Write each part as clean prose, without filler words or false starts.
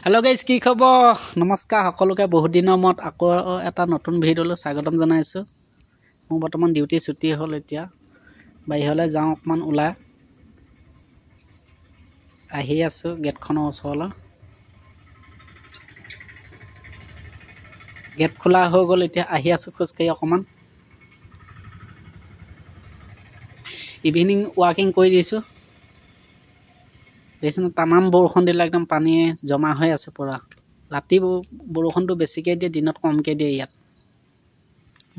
hello guys की खबर नमस्कार সকলোকে বহুত দিনৰ মত আকৌ এটা নতুন ভিডিঅলৈ স্বাগতম জনাইছো মই বৰ্তমান ডিউটি ছুটি হ'ল এতিয়া বাইহলে যাওঁ অকমান উলা আহি আছো গেটখনৰ ওচৰলৈ গেট খোলা হৈ গল এতিয়া আহি আছো খোজকাই অকমান ইভিনিং ওয়াকিং কৰি দিছো দেখিছেনে তামাম বৰষুণ দিলে একদম পানী জমা হৈ আছে পুৰা ৰাতি বৰষুণটো বেছিকৈ দিয়ে দিনত কমকৈ দিয়ে ইয়াত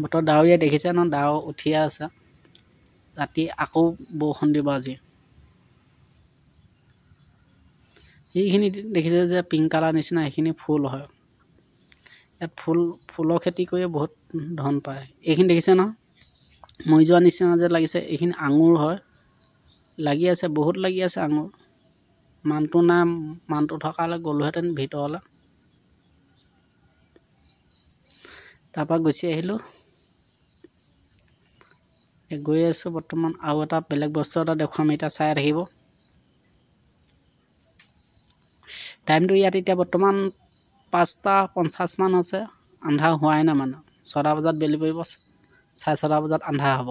বতৰ ডাৱৰীয়া দেখিছে ন ডাৱ উঠি আছে ৰাতি আকৌ বৰষুণ দিব আজি এইখিনি দেখিছে যে পিংক কালাৰ নিচিনা এইখিনি ফুল হয় ইয়াত ফুলৰ খেতি কৰি বহুত ধন পায় এইখিনি দেখিছে ন মই যোৱা নিচিনা যে লাগিছে এইখিনি আঙুৰ হয় লাগি আছে বহুত লাগি আছে আঙুৰ মানটো না মানটো থকালে গলহেতেন ভিতৰলে তাপা গুছি আহিলো গৈ আছো বৰ্তমান আৰু এটা বেলেগ বস্তু এটা দেখুৱাম এটা চাই থাকিব টাইমটো ইয়াত এতিয়া বৰ্তমান 5:50 মান আছে আন্ধাৰ হোৱাই না মানে 6টা বজাত বেলি পৰিব 6:30 বজাত আন্ধাৰ হ'ব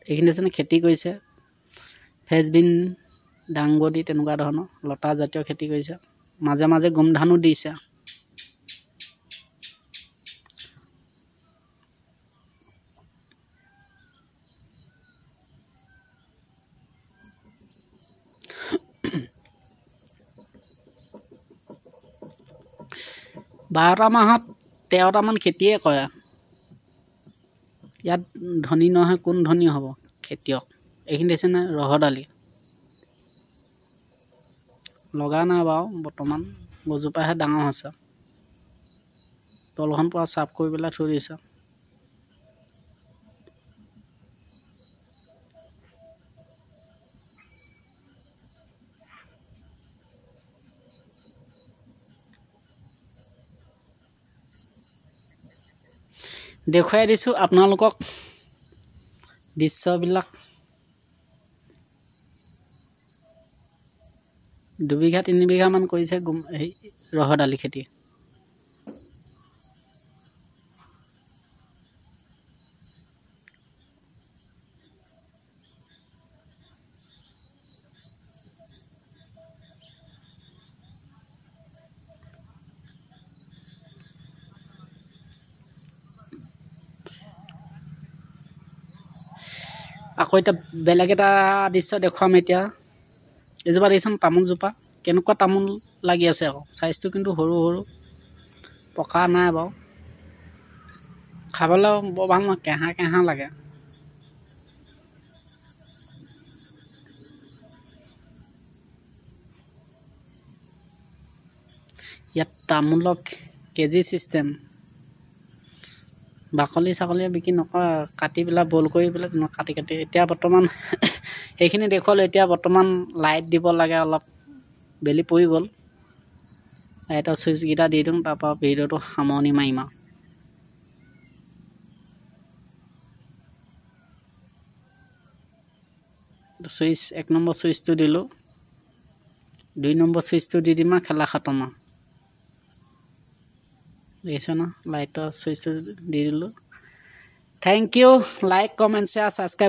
এইখিনি যেন খেতি কৰিছে ফেজবিন ডাংবডি তেনেকুৱা ধৰণৰ লতা জাতীয় খেতি কৰিছে মাজে মাজে গম ধানো দিছে বাৰটা মাহত 13টা মান খেতিয়ে কৰে ইয়াত ধনী নহয় কোন ধনী হ'ব খেতিয়ক এইখিনি দেখিছেনে ৰহদালি লগা নাই বাও বৰ্তমান গজোপাহে ডাঙৰ হৈছে তলখন পৰা সাফ কৰি পেলাই থৈ দিছে দেখুৱাই দিছো আপোনালোকক দৃশ্যবিলাক 2 বিঘা 3 বিঘা মান কৰিছে ৰহদালি খেতি আকৌ এটা বেলেগ এটা দৃশ্য দেখুৱাম এতিয়া এজোপা দেখিছেন তামোল জোপা কেনেকুৱা তামোল লাগি আছে আকৌ সাইজটো কিন্তু সৰু সৰু পকা নাই বাও খাবলৈ বৰ ভাল নহয় কেহা কেহা লাগে ইয়াত তামোলক কেজি সিস্টেম বাকলি ছাকলি বিক্ৰী নকৰে কাটি পেলাই বল কৰি পেলাই কাটি এতিয়া বৰ্তমান এইখিনি দেখুৱালে এতিয়া বৰ্তমান লাইট দিব লাগে অলপ বেলি পৰি গ'ল লাইটৰ সুইচ গিটা দি দিম তাৰ পৰা ভিডিঅ'টো সামৰণি মাৰিম সুইচ 1 নম্বৰ সুইচটো দিলো 2 নম্বৰ সুইচটো দি দিম খেলা খতম দেখিছে না লাইটৰ সুইচটো দি দিলো thank you like comment share subscribe